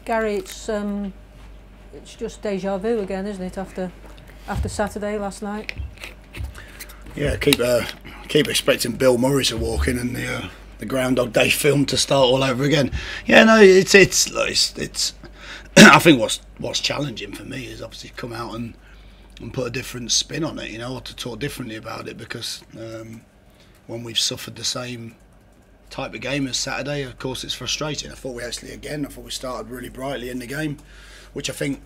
Gary, it's just deja vu again, isn't it? After Saturday last night. Yeah, keep expecting Bill Murray to walk in and the Groundhog Day film to start all over again. Yeah, no, it's I think what's challenging for me is obviously come out and put a different spin on it, or to talk differently about it, because when we've suffered the same type of game as Saturday, of course it's frustrating. I thought we started really brightly in the game, which I think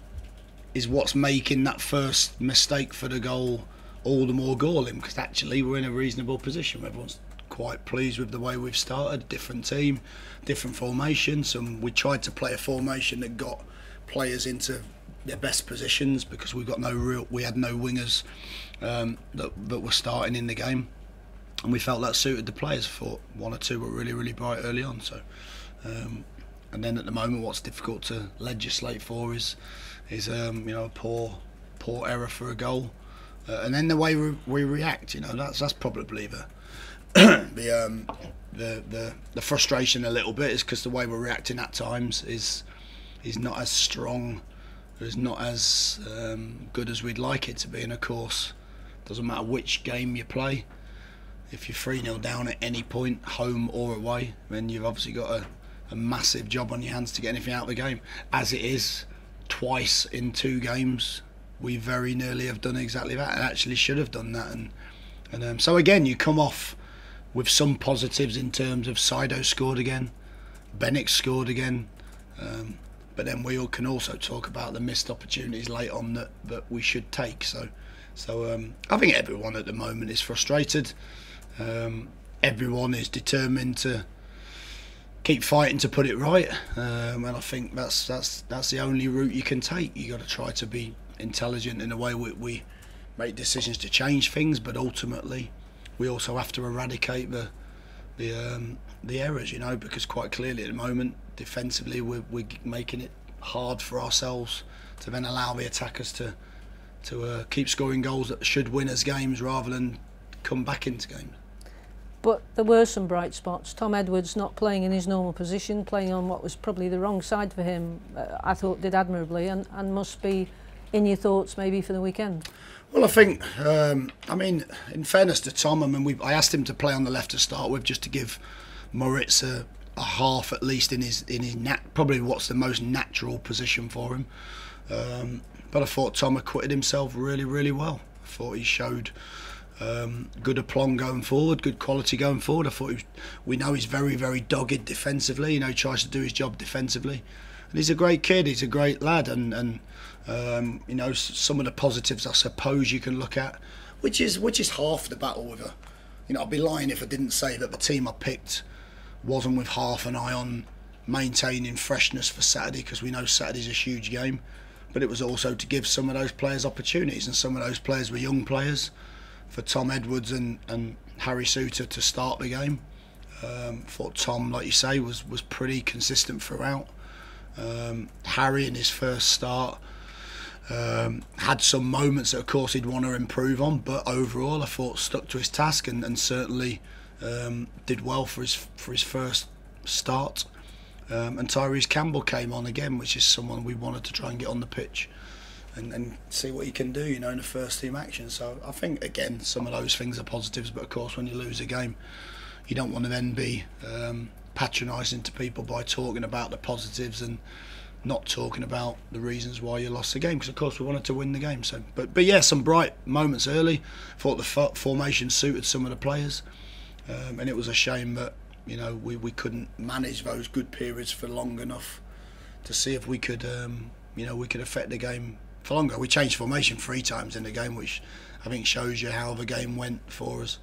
is what's making that first mistake for the goal all the more galling, because actually we're in a reasonable position. Everyone's quite pleased with the way we've started. Different team, different formations, and we tried to play a formation that got players into their best positions, because we had no wingers that were starting in the game, and we felt that suited the players. I thought one or two were really bright early on. So, and then at the moment, what's difficult to legislate for is a poor error for a goal, and then the way we react. That's probably the frustration a little bit, is because the way we're reacting at times is not as strong, is not as good as we'd like it to be. And of course, doesn't matter which game you play, if you're 3-0 down at any point, home or away, then you've obviously got a massive job on your hands to get anything out of the game. As it is, twice in 2 games, we very nearly have done exactly that, and actually should have done that. And so again, you come off with some positives in terms of Sido scored again, Bennett scored again, but then we all can also talk about the missed opportunities late on that we should take. So I think everyone at the moment is frustrated. Everyone is determined to keep fighting to put it right, and I think that's the only route you can take. You got to try to be intelligent in the way we make decisions to change things, but ultimately we also have to eradicate the errors, because quite clearly at the moment defensively we're making it hard for ourselves to then allow the attackers to keep scoring goals that should win us games rather than come back into games. But there were some bright spots. Tom Edwards not playing in his normal position, playing on what was probably the wrong side for him, I thought did admirably, and must be in your thoughts maybe for the weekend. Well, I think, in fairness to Tom, I asked him to play on the left to start with, just to give Moritz a half at least in his probably what's the most natural position for him. But I thought Tom acquitted himself really well. I thought he showed good aplomb going forward, good quality going forward. I thought we know he's very dogged defensively. He tries to do his job defensively, and he's a great kid. He's a great lad, and some of the positives I suppose you can look at, which is half the battle with her. I'd be lying if I didn't say that the team I picked wasn't with half an eye on maintaining freshness for Saturday, because we know Saturday's a huge game, but it was also to give some of those players opportunities, and some of those players were young players. For Tom Edwards and Harry Souttar to start the game, thought Tom, like you say, was pretty consistent throughout. Harry in his first start had some moments that of course he'd want to improve on, but overall I thought stuck to his task and certainly did well for his first start. And Tyrese Campbell came on again, which is someone we wanted to try and get on the pitch and see what he can do, in the first team action. So I think again some of those things are positives, but of course when you lose a game, you don't want to then be patronising to people by talking about the positives and not talking about the reasons why you lost the game, because of course we wanted to win the game. So, but yeah, some bright moments early. Thought the formation suited some of the players, and it was a shame that we couldn't manage those good periods for long enough to see if we could affect the game for longer. We changed formation 3 times in the game, which I think shows you how the game went for us.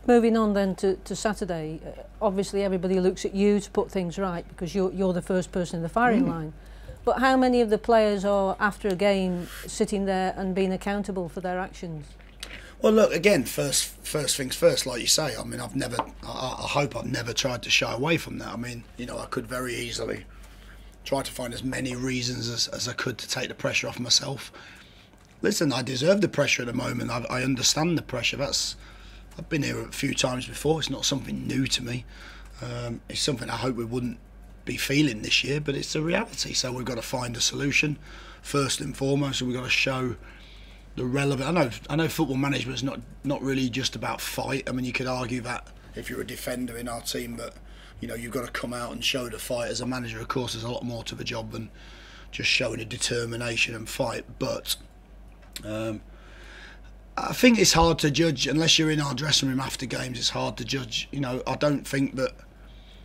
Moving on then to Saturday, obviously everybody looks at you to put things right, because you're the first person in the firing line. But how many of the players are, after a game, sitting there and being accountable for their actions? Well, look, again, first things first, like you say. I hope I've never tried to shy away from that. I could very easily try to find as many reasons as I could to take the pressure off myself. Listen, I deserve the pressure at the moment. I understand the pressure. I've been here a few times before. It's not something new to me. It's something I hope we wouldn't be feeling this year, but it's a reality. So we've got to find a solution first and foremost, and we've got to show the relevant. I know football management is not really just about fight. I mean, you could argue that if you're a defender in our team, but you've got to come out and show the fight. As a manager, of course, there's a lot more to the job than just showing a determination and fight. But I think it's hard to judge unless you're in our dressing room after games. It's hard to judge. I don't think that.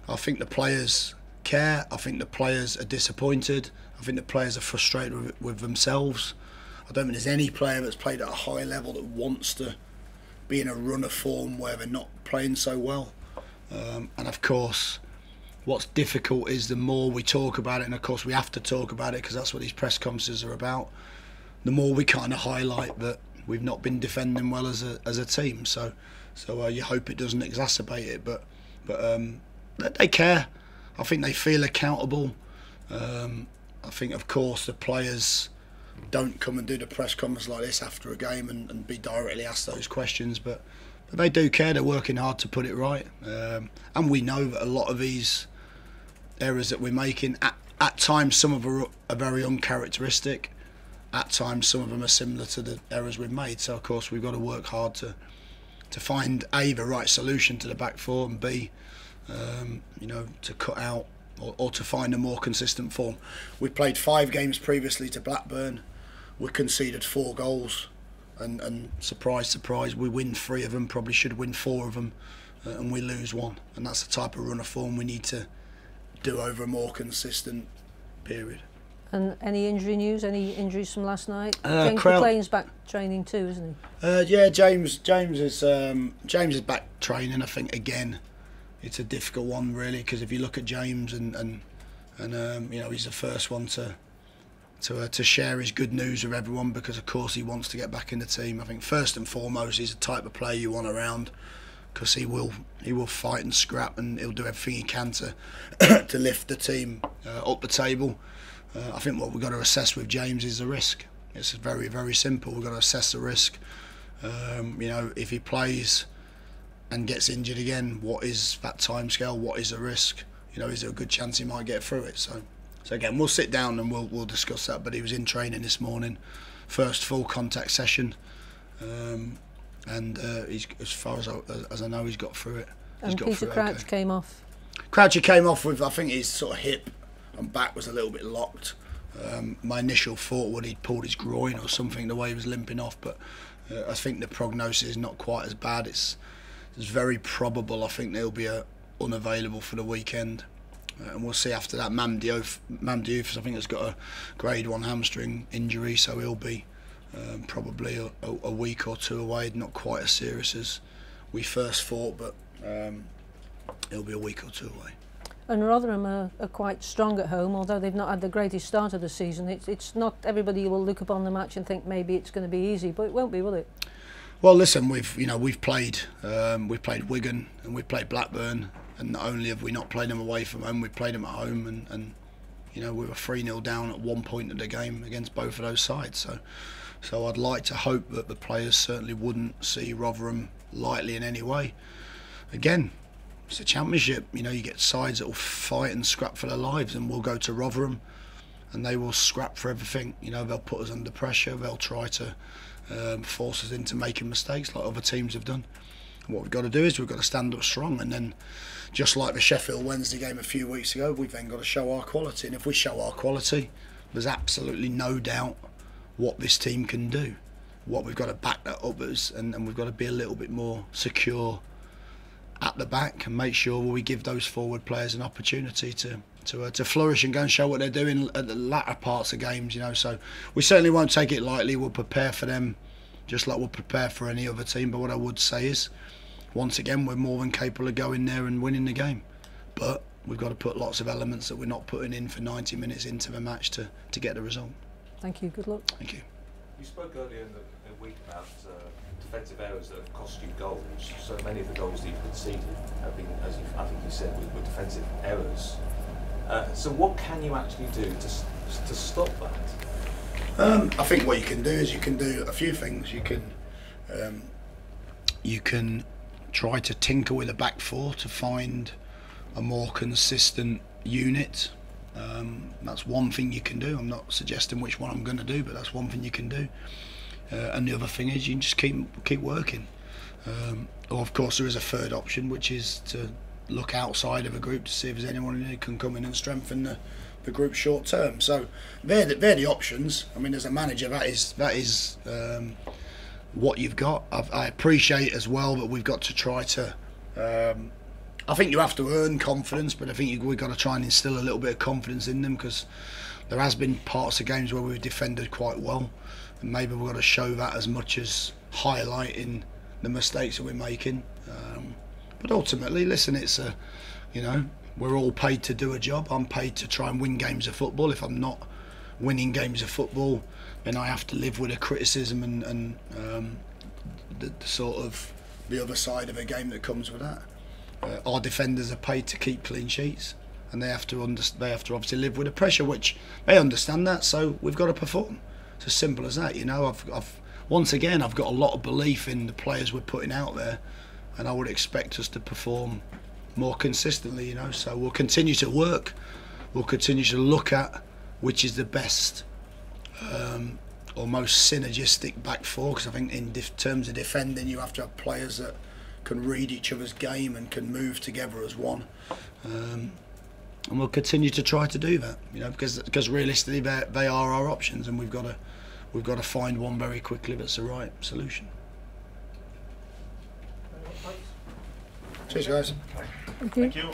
I think the players care. I think the players are disappointed. I think the players are frustrated with themselves. I don't think there's any player that's played at a high level that wants to be in a run of form where they're not playing so well. And of course, what's difficult is the more we talk about it, and of course we have to talk about it because that's what these press conferences are about, the more we kind of highlight that we've not been defending well as a team. So you hope it doesn't exacerbate it, but they care. I think they feel accountable. I think, of course, the players don't come and do the press conference like this after a game and be directly asked those questions, but they do care. They're working hard to put it right, and we know that a lot of these errors that we're making, at times some of them are very uncharacteristic, at times some of them are similar to the errors we've made. So of course we've got to work hard to find A, the right solution to the back four, and B, to cut out or to find a more consistent form. We played 5 games previously to Blackburn. We conceded 4 goals, and surprise, surprise, we win 3 of them. Probably should win 4 of them, and we lose 1. And that's the type of run of form we need to do over a more consistent period. And any injury news? Any injuries from last night? James McLean's back training too, isn't he? Yeah, James is back training. I think again, it's a difficult one really, because if you look at James and he's the first one to share his good news with everyone, because of course he wants to get back in the team. I think first and foremost he's the type of player you want around, because he will fight and scrap, and he'll do everything he can to to lift the team up the table. I think what we've got to assess with James is the risk. It's very, very simple. We've got to assess the risk. If he plays and gets injured again, what is that timescale? What is the risk? Is there a good chance he might get through it? So again, we'll sit down and we'll discuss that. But he was in training this morning, first full contact session, and he's, as far as I know, he's got through it. And Peter Crouch came off. Crouchy came off with, I think, his sort of hip and back was a little bit locked. My initial thought was he'd pulled his groin or something, the way he was limping off, but I think the prognosis is not quite as bad. It's very probable. I think they'll be unavailable for the weekend, and we'll see after that. Mam Diouf, I think, has got a grade 1 hamstring injury, so he'll be probably a week or 2 away. Not quite as serious as we first thought, but he'll be a week or 2 away. And Rotherham are quite strong at home, although they've not had the greatest start of the season. It's not everybody will look upon the match and think maybe it's going to be easy, but it won't be, will it? Well, listen, we've played Wigan and we've played Blackburn, and not only have we not played them away from home, we've played them at home, and we were 3-0 down at one point of the game against both of those sides. So I'd like to hope that the players certainly wouldn't see Rotherham lightly in any way. Again, it's a championship. You get sides that will fight and scrap for their lives, and we'll go to Rotherham and they will scrap for everything. They'll put us under pressure. They'll try to force us into making mistakes like other teams have done. And what we've got to do is we've got to stand up strong, and then just like the Sheffield Wednesday game a few weeks ago, we've then got to show our quality. And if we show our quality, there's absolutely no doubt what this team can do. What we've got to back that up as, and we've got to be a little bit more secure at the back and make sure we give those forward players an opportunity to flourish and go and show what they're doing at the latter parts of games. So we certainly won't take it lightly. We'll prepare for them just like we'll prepare for any other team. But what I would say is, once again, we're more than capable of going there and winning the game, but we've got to put lots of elements that we're not putting in for 90 minutes into the match to get the result. Thank you, good luck. Thank you. You spoke earlier in the week about defensive errors that have cost you goals. So many of the goals that you've conceded have been, I think you said, were defensive errors. So what can you actually do to stop that? I think what you can do is you can do a few things. You can try to tinker with a back four to find a more consistent unit. That's one thing you can do. I'm not suggesting which one I'm going to do, but that's one thing you can do. And the other thing is you can just keep working. Or of course there is a third option, which is to look outside of a group to see if there's anyone who can come in and strengthen the group short term. So they're the options. I mean, as a manager, that is what you've got. I appreciate as well that we've got to try to. I think you have to earn confidence, but I think we've got to try and instill a little bit of confidence in them, because there has been parts of games where we've defended quite well, and maybe we've got to show that as much as highlighting the mistakes that we're making. But ultimately, listen, it's we're all paid to do a job. I'm paid to try and win games of football. If I'm not winning games of football, then I have to live with the criticism and the sort of the other side of a game that comes with that. Our defenders are paid to keep clean sheets, and they have to obviously live with the pressure, which they understand that. So we've got to perform. It's as simple as that. I've once again, I've got a lot of belief in the players we're putting out there, and I would expect us to perform more consistently. So we'll continue to work. We'll continue to look at which is the best or most synergistic back four, because I think in terms of defending, you have to have players that can read each other's game and can move together as one. And we'll continue to try to do that, because realistically they are our options, and we've got to find one very quickly that's the right solution. Thanks. Cheers, guys. Thank you. Thank you.